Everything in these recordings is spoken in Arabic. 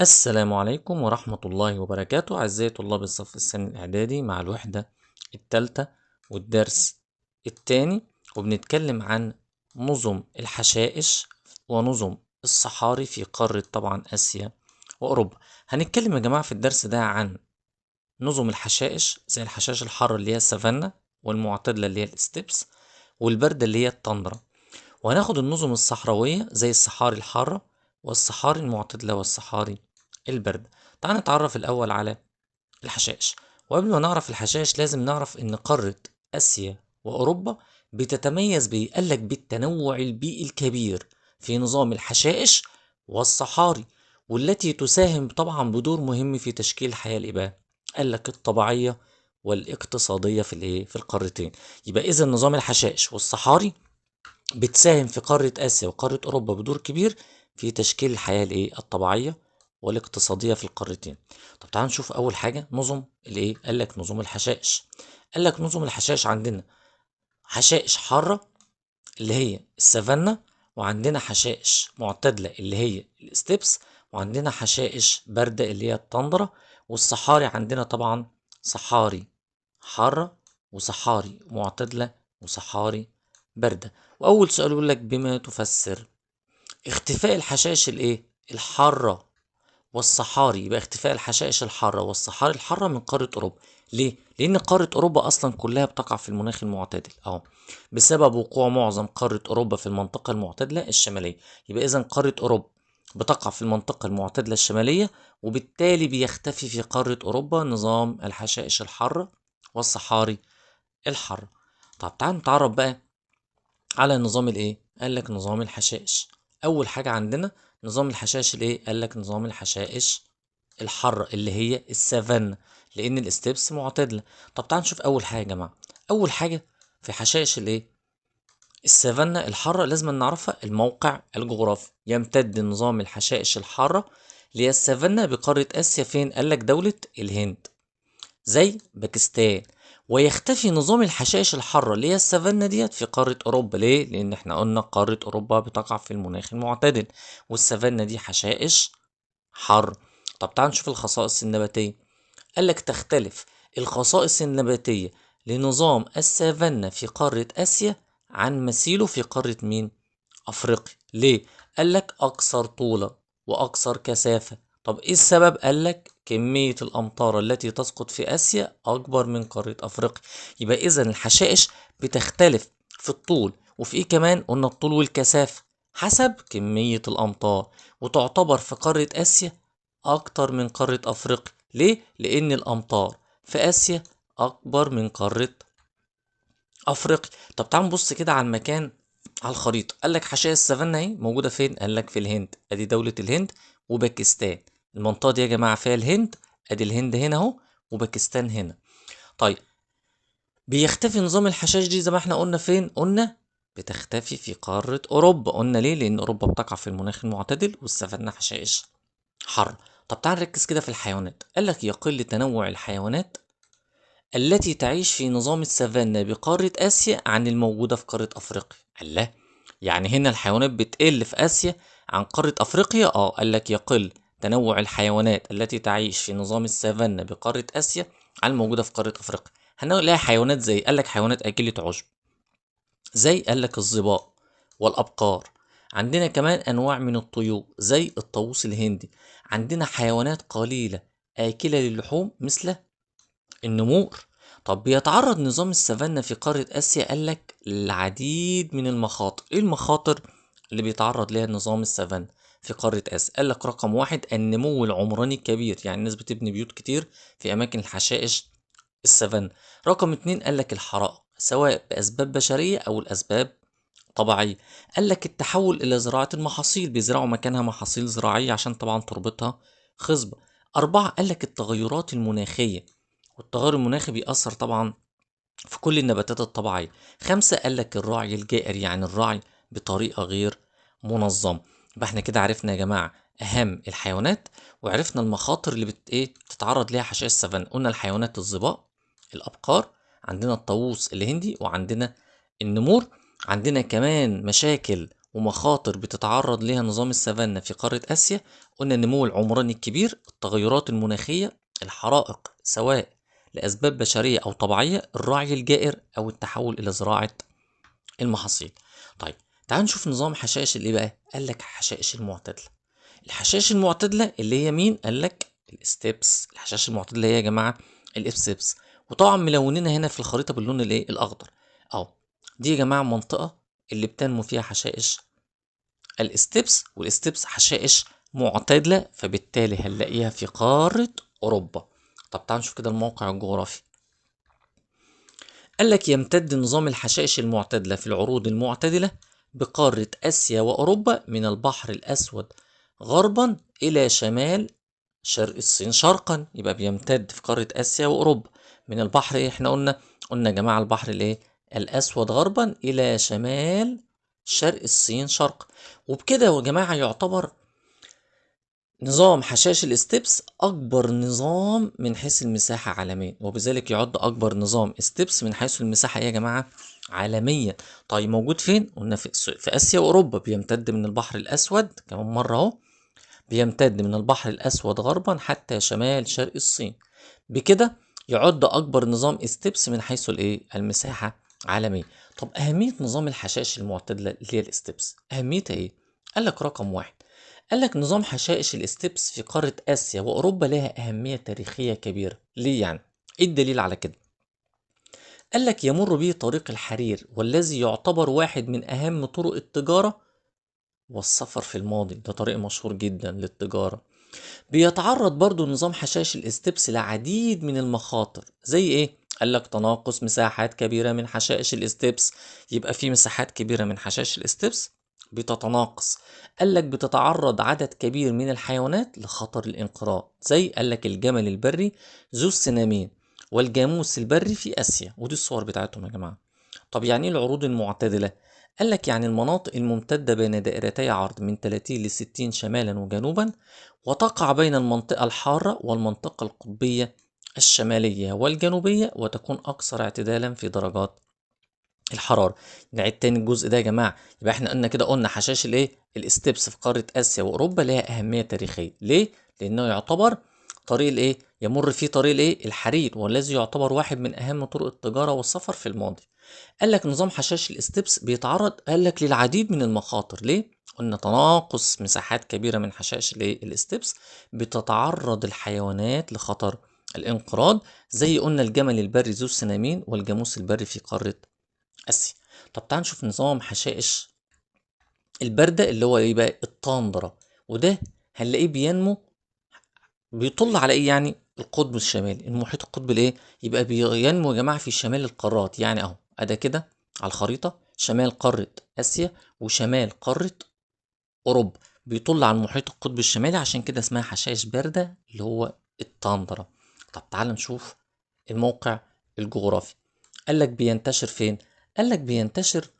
السلام عليكم ورحمة الله وبركاته أعزائي طلاب الصف الثاني الإعدادي مع الوحدة الثالثة والدرس الثاني، وبنتكلم عن نظم الحشائش ونظم الصحاري في قارة طبعا آسيا وأوروبا. هنتكلم يا جماعة في الدرس ده عن نظم الحشائش زي الحشائش الحارة اللي هي السافانا، والمعتدلة اللي هي الستيبس، والباردة اللي هي التندرا. وهناخد النظم الصحراوية زي الصحاري الحارة والصحاري المعتدلة والصحاري الباردة. تعال نتعرف الأول على الحشائش. وقبل ما نعرف الحشائش لازم نعرف إن قارة آسيا وأوروبا بتتميز قالك بالتنوع البيئي الكبير في نظام الحشائش والصحاري، والتي تساهم طبعا بدور مهم في تشكيل الحياة الإباء قالك الطبيعية والاقتصادية في القارتين. يبقى إذا نظام الحشائش والصحاري بتساهم في قارة آسيا وقارة أوروبا بدور كبير في تشكيل الحياة الطبيعية والاقتصادية في القارتين. طب تعال نشوف أول حاجة نظم قال لك نظم الحشائش. قال لك نظم الحشائش عندنا حشائش حارة اللي هي السافانا، وعندنا حشائش معتدلة اللي هي الستيبس، وعندنا حشائش باردة اللي هي التندرة. والصحاري عندنا طبعا صحاري حارة وصحاري معتدلة وصحاري باردة. وأول سؤال يقول لك بما تفسر اختفاء الحشائش الحارة والصحاري. يبقى اختفاء الحشائش الحارة والصحاري الحارة من قارة أوروبا. ليه؟ لأن قارة أوروبا أصلا كلها بتقع في المناخ المعتدل أهو، بسبب وقوع معظم قارة أوروبا في المنطقة المعتدلة الشمالية. يبقى إذا قارة أوروبا بتقع في المنطقة المعتدلة الشمالية، وبالتالي بيختفي في قارة أوروبا نظام الحشائش الحارة والصحاري الحارة. طب تعال نتعرف بقى على نظام قال لك نظام الحشائش. أول حاجة عندنا نظام الحشائش قال لك نظام الحشائش الحارة اللي هي السافانا، لأن الستبس معتدلة. طب تعال نشوف أول حاجة يا جماعة. أول حاجة في حشائش السافانا الحارة لازم نعرفها الموقع الجغرافي. يمتد نظام الحشائش الحارة اللي هي السافانا بقارة آسيا فين؟ قال لك دولة الهند زي باكستان. ويختفي نظام الحشائش الحارة اللي هي السافانا ديت في قارة أوروبا. ليه؟ لأن احنا قلنا قارة أوروبا بتقع في المناخ المعتدل، والسافانا دي حشائش حر. طب تعال نشوف الخصائص النباتية. قالك تختلف الخصائص النباتية لنظام السافانا في قارة آسيا عن مثيله في قارة مين؟ أفريقيا. ليه؟ قالك أكثر طولا وأكثر كثافة. طب إيه السبب؟ قالك كمية الأمطار التي تسقط في آسيا أكبر من قارة أفريقيا. يبقى إذا الحشائش بتختلف في الطول، وفي إيه كمان؟ قلنا الطول والكثافة حسب كمية الأمطار، وتعتبر في قارة آسيا أكتر من قارة أفريقيا. ليه؟ لأن الأمطار في آسيا أكبر من قارة أفريقيا. طب تعال نبص كده على المكان على الخريطة. قال لك حشائش السافانا اهي موجودة فين؟ قال لك في الهند. ادي دولة الهند وباكستان. المنطقة دي يا جماعة فيها الهند، ادي الهند هنا اهو، وباكستان هنا. طيب بيختفي نظام الحشائش دي زي ما احنا قلنا فين؟ قلنا بتختفي في قارة أوروبا. قلنا ليه؟ لأن أوروبا بتقع في المناخ المعتدل والسافانا حشائش حر. طب تعال نركز كده في الحيوانات. قال لك يقل تنوع الحيوانات التي تعيش في نظام السافانا بقارة آسيا عن الموجودة في قارة أفريقيا. الله، يعني هنا الحيوانات بتقل في آسيا عن قارة أفريقيا؟ قال لك يقل تنوع الحيوانات التي تعيش في نظام السافانا بقارة آسيا عن الموجودة في قارة أفريقيا. هنلاقي حيوانات زي قال لك حيوانات أكلة عشب، زي قال لك الظباء والأبقار. عندنا كمان أنواع من الطيور زي الطاووس الهندي. عندنا حيوانات قليلة آكلة للحوم مثل النمور. طب بيتعرض نظام السافانا في قارة آسيا قال لك للعديد من المخاطر. ايه المخاطر اللي بيتعرض ليها نظام السافانا في قارة آسيا؟ قال لك رقم واحد النمو العمراني الكبير، يعني الناس بتبني بيوت كتير في أماكن الحشائش السافانا. رقم اتنين قال لك الحرائق سواء بأسباب بشرية أو الأسباب طبيعية. قال لك التحول إلى زراعة المحاصيل، بيزرعوا مكانها محاصيل زراعية عشان طبعا تربتها خصبة. أربعة قال لك التغيرات المناخية، والتغير المناخي بيأثر طبعا في كل النباتات الطبيعية. خمسة قال لك الرعي الجائر، يعني الرعي بطريقة غير منظمة. يبقى احنا كده عرفنا يا جماعة أهم الحيوانات، وعرفنا المخاطر اللي بتتعرض ليها حشائش السافانا. قلنا الحيوانات الظباء، الأبقار، عندنا الطاووس الهندي، وعندنا النمور. عندنا كمان مشاكل ومخاطر بتتعرض لها نظام السافانا في قارة آسيا. قلنا النمو العمراني الكبير، التغيرات المناخية، الحرائق سواء لأسباب بشرية أو طبيعية، الرعي الجائر، أو التحول إلى زراعة المحاصيل. طيب تعال نشوف نظام حشائش اللي بقى. قال لك حشائش المعتدلة. الحشائش المعتدلة اللي هي مين؟ قال لك الستيبس. الحشائش المعتدلة هي يا جماعة الستيبس. وطبعا ملونينها هنا في الخريطة باللون الايه الأخضر. أهو دي يا جماعة منطقة اللي بتنمو فيها حشائش الستيبس. والستيبس حشائش معتدلة، فبالتالي هنلاقيها في قارة أوروبا. طب تعال نشوف كده الموقع الجغرافي. قال لك يمتد نظام الحشائش المعتدلة في العروض المعتدلة بقارة آسيا وأوروبا من البحر الأسود غربا إلى شمال شرق الصين شرقا. يبقى بيمتد في قارة آسيا وأوروبا من البحر إيه؟ إحنا قلنا يا جماعة البحر الإيه؟ الأسود غربا إلى شمال شرق الصين شرقا. وبكده يا جماعة يعتبر نظام حشائش الستبس أكبر نظام من حيث المساحة عالميا، وبذلك يعد أكبر نظام ستبس من حيث المساحة إيه يا جماعة؟ عالميا. طيب موجود فين؟ قلنا في آسيا وأوروبا. بيمتد من البحر الأسود كمان مرة أهو، بيمتد من البحر الأسود غربا حتى شمال شرق الصين. بكده يعد أكبر نظام ستبس من حيث الإيه؟ المساحة عالميا. طب أهمية نظام الحشائش المعتدلة اللي هي الستبس أهميتها إيه؟ قال لك رقم واحد، قال لك نظام حشائش الستبس في قارة آسيا وأوروبا لها أهمية تاريخية كبيرة. ليه يعني؟ إيه الدليل على كده؟ قال لك يمر به طريق الحرير، والذي يعتبر واحد من أهم طرق التجارة والسفر في الماضي. ده طريق مشهور جدا للتجارة. بيتعرض برضو نظام حشائش الاستبس لعديد من المخاطر. زي ايه؟ قال لك تناقص مساحات كبيرة من حشائش الاستبس. يبقى في مساحات كبيرة من حشائش الاستبس بتتناقص. قال لك بتتعرض عدد كبير من الحيوانات لخطر الانقراض. زي قال لك الجمل البري ذو السنامين والجاموس البري في آسيا. ودي الصور بتاعتهم يا جماعة. طب يعني ايه العروض المعتدلة؟ قال لك يعني المناطق الممتدة بين دائرتي عرض من 30 ل 60 شمالا وجنوبا، وتقع بين المنطقة الحارة والمنطقة القطبية الشمالية والجنوبية، وتكون أكثر اعتدالا في درجات الحرارة. نعيد تاني الجزء ده يا جماعة. يبقى احنا قلنا حشائش الايه؟ الاستبس في قارة آسيا وأوروبا لها أهمية تاريخية. ليه؟ لأنه يعتبر طريق الايه؟ يمر فيه طريق الايه؟ الحرير، والذي يعتبر واحد من أهم طرق التجارة والسفر في الماضي. قال لك نظام حشائش الاستبس بيتعرض قال لك للعديد من المخاطر. ليه؟ قلنا تناقص مساحات كبيرة من حشائش الاستبس بتتعرض الحيوانات لخطر الانقراض. زي قلنا الجمل البري ذو السنامين والجاموس البري في قارة آسيا. طب تعال نشوف نظام حشائش البردة اللي هو ايه بقى؟ الطندرة. وده هنلاقيه بيطل على ايه يعني؟ القطب الشمالي، المحيط القطبي الايه؟ يبقى بينمو يا جماعه في شمال القارات. يعني اهو ادا كده على الخريطه شمال قاره اسيا وشمال قاره اوروبا، بيطل على المحيط القطبي الشمالي، عشان كده اسمها حشائش بارده اللي هو التندرة. طب تعال نشوف الموقع الجغرافي. قال لك بينتشر فين؟ قال لك بينتشر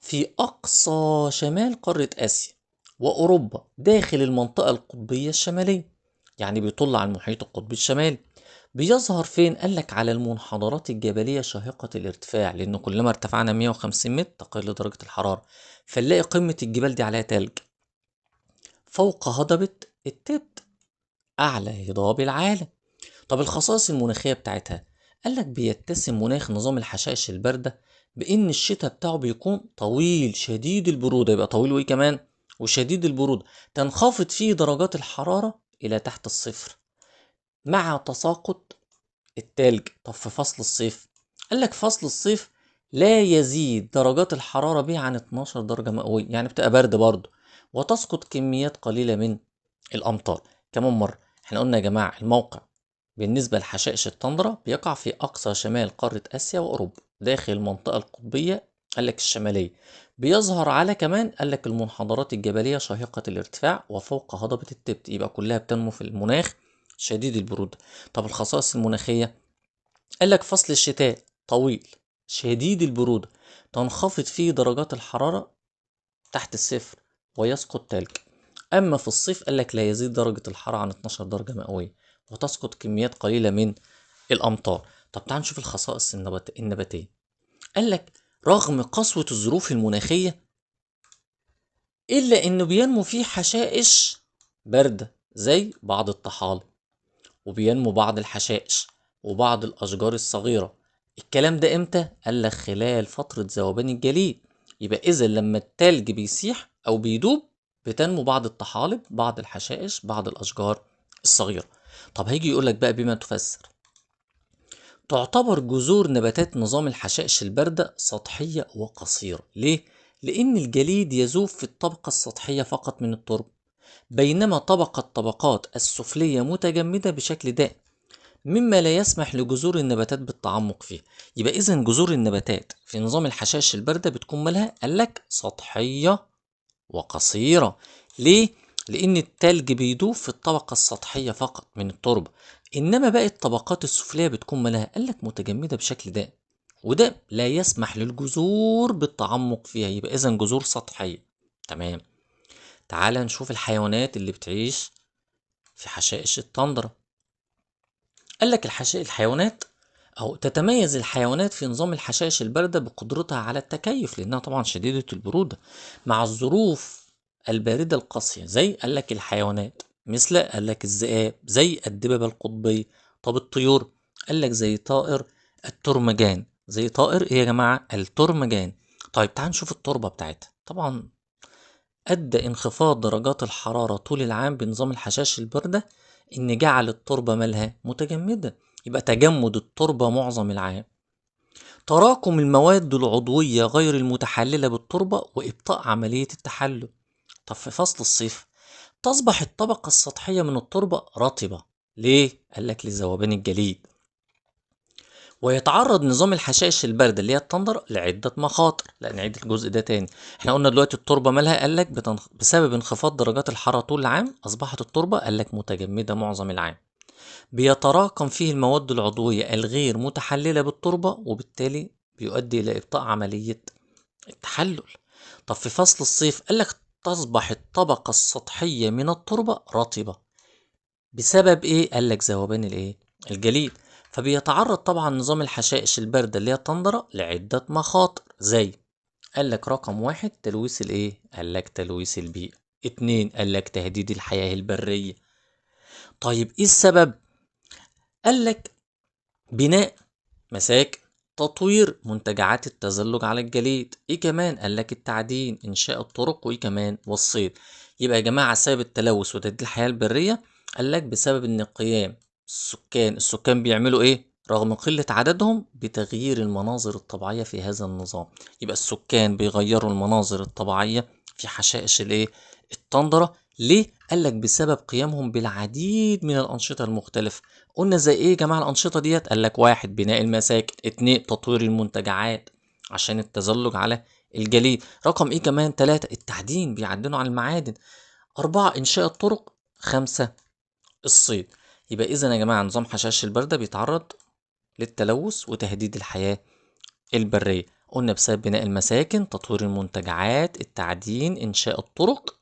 في اقصى شمال قاره اسيا واوروبا داخل المنطقه القطبيه الشماليه. يعني بيطل على المحيط القطبي الشمالي. بيظهر فين؟ قال لك على المنحدرات الجبلية شاهقة الارتفاع، لأن كلما ارتفعنا 150 متر تقل درجة الحرارة، فنلاقي قمة الجبال دي عليها تلج. فوق هضبة التبت أعلى هضاب العالم. طب الخصائص المناخية بتاعتها؟ قال لك بيتسم مناخ نظام الحشائش الباردة بإن الشتاء بتاعه بيكون طويل شديد البرودة. يبقى طويل وإيه كمان؟ وشديد البرودة. تنخفض فيه درجات الحرارة إلى تحت الصفر مع تساقط التلج. طب في فصل الصيف؟ قال لك فصل الصيف لا يزيد درجات الحرارة به عن 12 درجة مئوية، يعني بتبقى برد برضه، وتسقط كميات قليلة من الأمطار. كمان مرة احنا قلنا يا جماعة الموقع بالنسبة لحشائش التندرة بيقع في أقصى شمال قارة آسيا وأوروبا داخل المنطقة القطبية قال لك الشمالية. بيظهر على كمان قال لك المنحدرات الجبلية شاهقة الارتفاع وفوق هضبة التبت. يبقى كلها بتنمو في المناخ شديد البرودة. طب الخصائص المناخية؟ قال لك فصل الشتاء طويل شديد البرودة، تنخفض فيه درجات الحرارة تحت الصفر ويسقط تلج. أما في الصيف قال لك لا يزيد درجة الحرارة عن 12 درجة مئوية، وتسقط كميات قليلة من الأمطار. طب تعال نشوف الخصائص النباتية. قال لك رغم قسوة الظروف المناخية إلا إنه بينمو فيه حشائش باردة زي بعض الطحالب، وبينمو بعض الحشائش وبعض الأشجار الصغيرة. الكلام ده إمتى؟ قال لك خلال فترة ذوبان الجليد. يبقى إذا لما التلج بيسيح أو بيدوب بتنمو بعض الطحالب، بعض الحشائش، بعض الأشجار الصغيرة. طب هيجي يقولك بقى بما تفسر. تعتبر جذور نباتات نظام الحشائش الباردة سطحية وقصيرة. ليه؟ لأن الجليد يذوب في الطبقة السطحية فقط من التربة، بينما الطبقات السفلية متجمدة بشكل دائم، مما لا يسمح لجذور النباتات بالتعمق فيها. يبقى إذا جذور النباتات في نظام الحشائش الباردة بتكون مالها؟ قالك سطحية وقصيرة. ليه؟ لأن التلج بيدوب في الطبقة السطحية فقط من التربة، إنما باقي الطبقات السفلية بتكون مالها؟ قالك متجمدة بشكل دائم، وده لا يسمح للجذور بالتعمق فيها. يبقى إذا جذور سطحية. تمام. تعال نشوف الحيوانات اللي بتعيش في حشائش التندرة. قالك الحيوانات أو تتميز الحيوانات في نظام الحشائش الباردة بقدرتها على التكيف، لأنها طبعا شديدة البرودة مع الظروف الباردة القاسية. زي قالك الحيوانات مثل قالك الذئاب، زي الدببة القطبية. طب الطيور قالك زي طائر الترمجان. زي طائر ايه يا جماعة؟ الترمجان. طيب تعال نشوف التربة بتاعتها. طبعا أدى انخفاض درجات الحرارة طول العام بنظام الحشائش الباردة إن جعل التربة مالها متجمدة. يبقى تجمد التربة معظم العام، تراكم المواد العضوية غير المتحللة بالتربة وإبطاء عملية التحلل. طب في فصل الصيف تصبح الطبقة السطحية من التربة رطبة. ليه؟ قالك لذوبان الجليد. ويتعرض نظام الحشائش الباردة اللي هي التندر لعدة مخاطر. لا نعيد الجزء ده تاني. احنا قلنا دلوقتي التربة مالها؟ قالك بسبب انخفاض درجات الحرارة طول العام أصبحت التربة قالك متجمدة معظم العام، بيتراكم فيه المواد العضوية الغير متحللة بالتربة، وبالتالي بيؤدي إلى إبطاء عملية التحلل. طب في فصل الصيف قالك تصبح الطبقة السطحية من التربة رطبة. بسبب ايه؟ قالك ذوبان الايه؟ الجليد. فبيتعرض طبعا نظام الحشائش الباردة اللي هي التندرة لعدة مخاطر. زي قالك رقم 1 تلويث الايه؟ قالك تلويث البيئة. 2 قالك تهديد الحياة البرية. طيب ايه السبب؟ قالك بناء مساكن، تطوير منتجعات التزلج على الجليد. ايه كمان؟ قالك التعدين، انشاء الطرق، وايه كمان؟ والصيد. يبقى يا جماعة سبب التلوث وتهديد الحياة البرية قالك بسبب ان قيام السكان بيعملوا ايه رغم قلة عددهم؟ بتغيير المناظر الطبيعية في هذا النظام. يبقى السكان بيغيروا المناظر الطبيعية في حشائش الايه؟ التندرة. ليه؟ قالك بسبب قيامهم بالعديد من الأنشطة المختلفة. قلنا زي ايه يا جماعة الأنشطة ديت؟ قالك 1 بناء المساكن، 2 تطوير المنتجعات عشان التزلج على الجليد، رقم ايه كمان؟ 3 التعدين، بيعدنوا على المعادن، 4 إنشاء الطرق، 5 الصيد. يبقى إذا يا جماعة نظام حشائش الباردة بيتعرض للتلوث وتهديد الحياة البرية. قلنا بسبب بناء المساكن، تطوير المنتجعات، التعدين، إنشاء الطرق،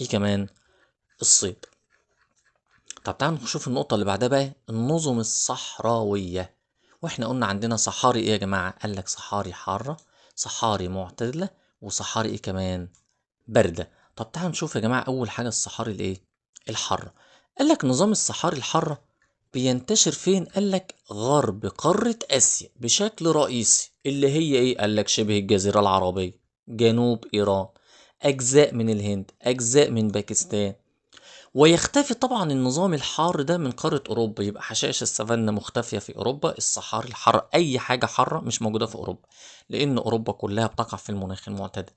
ايه كمان؟ الصيد. طب تعالوا نشوف النقطة اللي بعدها بقى، النظم الصحراوية. واحنا قلنا عندنا صحاري ايه يا جماعة؟ قالك صحاري حارة، صحاري معتدلة، وصحاري ايه كمان؟ باردة. طب تعالوا نشوف يا جماعة أول حاجة الصحاري الايه؟ الحارة. قالك نظام الصحاري الحارة بينتشر فين؟ قالك غرب قارة آسيا بشكل رئيسي، اللي هي ايه؟ قالك شبه الجزيرة العربية، جنوب إيران، أجزاء من الهند، أجزاء من باكستان. ويختفي طبعا النظام الحار ده من قارة أوروبا. يبقى حشائش السافانا مختفية في أوروبا، الصحاري الحارة أي حاجة حارة مش موجودة في أوروبا، لأن أوروبا كلها بتقع في المناخ المعتدل.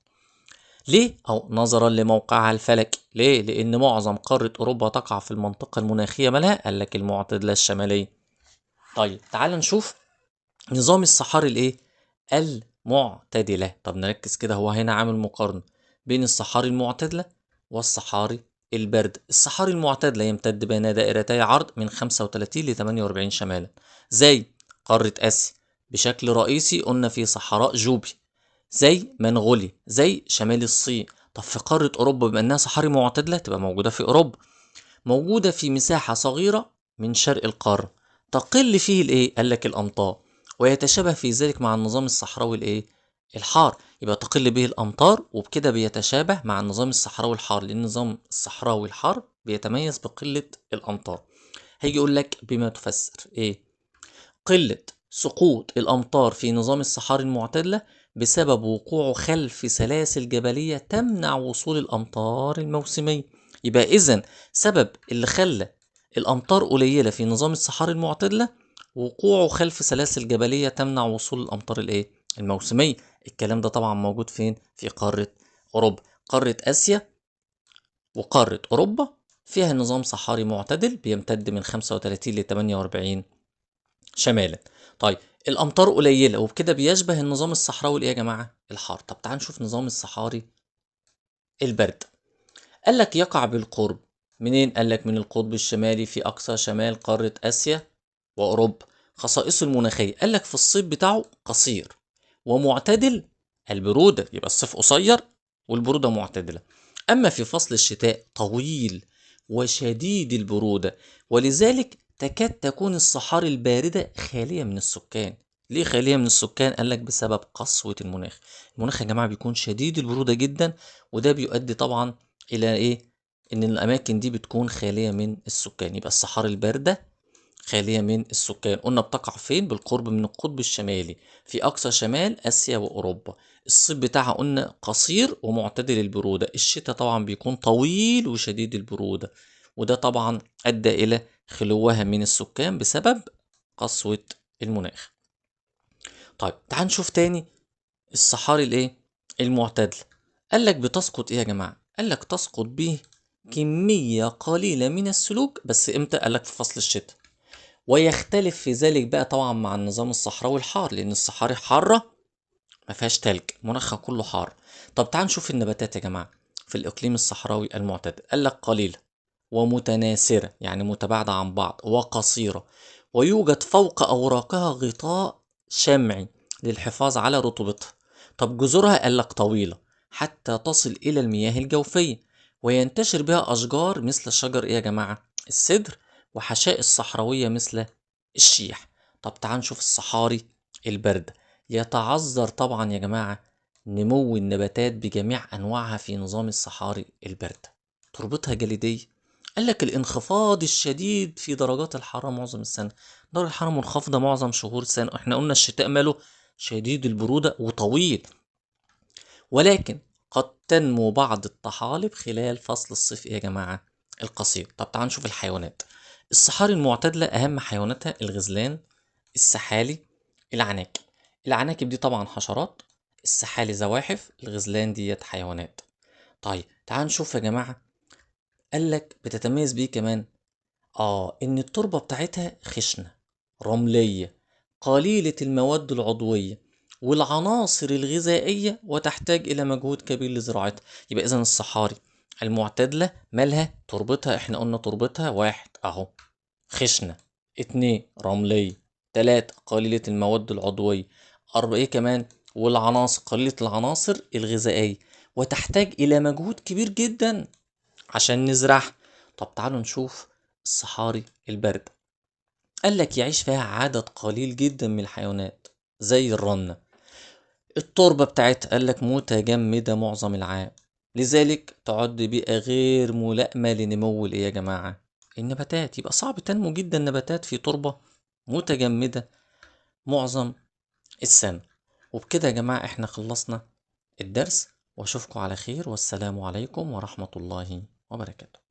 ليه؟ أو نظرا لموقعها الفلكي. ليه؟ لأن معظم قارة أوروبا تقع في المنطقة المناخية مالها؟ قالك المعتدلة الشمالية. طيب تعال نشوف نظام الصحاري الإيه؟ المعتدلة. طب نركز كده، هو هنا عامل مقارنة بين الصحاري المعتدلة والصحاري البرد. الصحاري المعتدلة يمتد بين دائرتي عرض من 35 ل 48 شمالا، زي قارة آسيا بشكل رئيسي قلنا في صحراء جوبي، زي منغوليا، زي شمال الصين. طب في قارة أوروبا بما إنها صحاري معتدلة تبقى موجودة في أوروبا، موجودة في مساحة صغيرة من شرق القارة، تقل فيه الإيه؟ قالك الأمطار، ويتشابه في ذلك مع النظام الصحراوي الإيه؟ الحار. يبقى تقل به الأمطار، وبكده بيتشابه مع النظام الصحراوي الحار، لأن النظام الصحراوي الحار بيتميز بقلة الأمطار. هيجي يقول لك بما تفسر إيه؟ قلة سقوط الأمطار في نظام الصحاري المعتدلة بسبب وقوعه خلف سلاسل جبلية تمنع وصول الأمطار الموسمية. يبقى إذن سبب اللي خلى الأمطار قليلة في نظام الصحاري المعتدلة وقوعه خلف سلاسل جبلية تمنع وصول الأمطار الموسمية. الكلام ده طبعا موجود فين؟ في قارة أوروبا. قارة آسيا وقارة أوروبا فيها نظام صحاري معتدل بيمتد من 35 ل 48 شمالا. طيب الامطار قليله وبكده بيشبه النظام الصحراوي ايه يا جماعه؟ الحار. طب تعال نشوف نظام الصحاري البرد. قال لك يقع بالقرب منين؟ قال لك من القطب الشمالي في اقصى شمال قاره اسيا واوروبا. خصائصه المناخيه قال لك في الصيف بتاعه قصير ومعتدل البروده، يبقى الصيف قصير والبروده معتدله. اما في فصل الشتاء طويل وشديد البروده، ولذلك تكاد تكون الصحاري الباردة خالية من السكان. ليه خالية من السكان؟ قالك بسبب قسوة المناخ. المناخ يا جماعة بيكون شديد البرودة جدا، وده بيؤدي طبعا إلى إيه؟ إن الأماكن دي بتكون خالية من السكان. يبقى الصحاري الباردة خالية من السكان. قلنا بتقع فين؟ بالقرب من القطب الشمالي في أقصى شمال آسيا وأوروبا. الصيف بتاعها قلنا قصير ومعتدل البرودة. الشتاء طبعا بيكون طويل وشديد البرودة، وده طبعا أدى إلى خلوها من السكان بسبب قسوة المناخ. طيب تعال نشوف تاني الصحاري المعتدلة. قال لك بتسقط ايه يا جماعة؟ قال لك تسقط به كمية قليلة من السلوك، بس امتى؟ قال لك في فصل الشتاء. ويختلف في ذلك بقى طبعا مع النظام الصحراوي الحار، لأن الصحاري حارة ما فيهاش تلج، مناخها كله حار. طب تعال نشوف النباتات يا جماعة في الإقليم الصحراوي المعتدل. قال لك قليلة ومتناثرة، يعني متباعدة عن بعض، وقصيرة، ويوجد فوق أوراقها غطاء شمعي للحفاظ على رطوبتها. طب جذورها قال لك طويلة حتى تصل إلى المياه الجوفية، وينتشر بها أشجار مثل شجر إيه يا جماعة؟ السدر، وحشائش صحراوية مثل الشيح. طب تعال نشوف الصحاري الباردة. يتعذر طبعا يا جماعة نمو النباتات بجميع أنواعها في نظام الصحاري الباردة. تربتها جليدية. قال لك الانخفاض الشديد في درجات الحرارة معظم السنة. درجة الحرارة منخفضة معظم شهور السنة. احنا قلنا الشتاء ماله؟ شديد البرودة وطويل، ولكن قد تنمو بعض الطحالب خلال فصل الصيف ايه يا جماعة؟ القصير. طب تعال نشوف الحيوانات. الصحاري المعتدلة أهم حيواناتها الغزلان، السحالي، العناكب. العناكب دي طبعا حشرات، السحالي زواحف، الغزلان ديت حيوانات. طيب تعال نشوف يا جماعة. قال لك بتتميز بيه كمان ان التربة بتاعتها خشنة رملية قليلة المواد العضوية والعناصر الغذائية، وتحتاج إلى مجهود كبير لزراعتها. يبقى إذن الصحاري المعتدلة مالها؟ تربتها احنا قلنا تربتها واحد اهو خشنة، اتنين رملية، تلاتة قليلة المواد العضوية، أربعة ايه كمان؟ والعناصر قليلة العناصر الغذائية، وتحتاج إلى مجهود كبير جدا عشان نزرعها. طب تعالوا نشوف الصحاري الباردة. قال لك يعيش فيها عدد قليل جدا من الحيوانات زي الرنة. التربة بتاعتها قال لك متجمدة معظم العام، لذلك تعد بيئة غير ملائمة لنمو الايه يا جماعة؟ النباتات. يبقى صعب تنمو جدا نباتات في تربة متجمدة معظم السنة. وبكده يا جماعة احنا خلصنا الدرس، واشوفكم على خير، والسلام عليكم ورحمة الله وبركاته.